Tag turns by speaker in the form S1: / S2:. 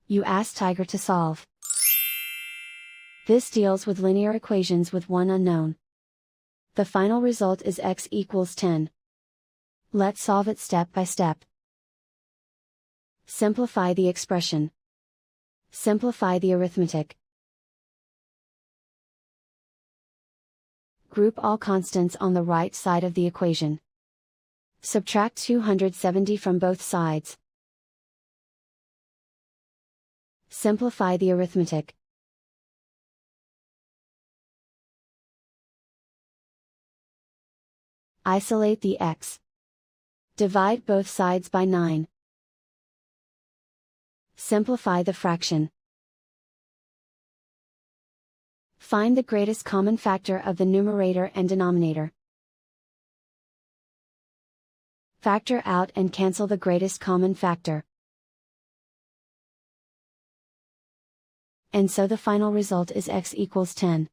S1: You ask Tiger to solve. This deals with linear equations with one unknown. The final result is x equals 10. Let's solve it step by step. Simplify the expression. Simplify the arithmetic. Group all constants on the right side of the equation. Subtract 270 from both sides. Simplify the arithmetic. Isolate the x. Divide both sides by 9. Simplify the fraction. Find the greatest common factor of the numerator and denominator. Factor out and cancel the greatest common factor. And so the final result is x equals 10.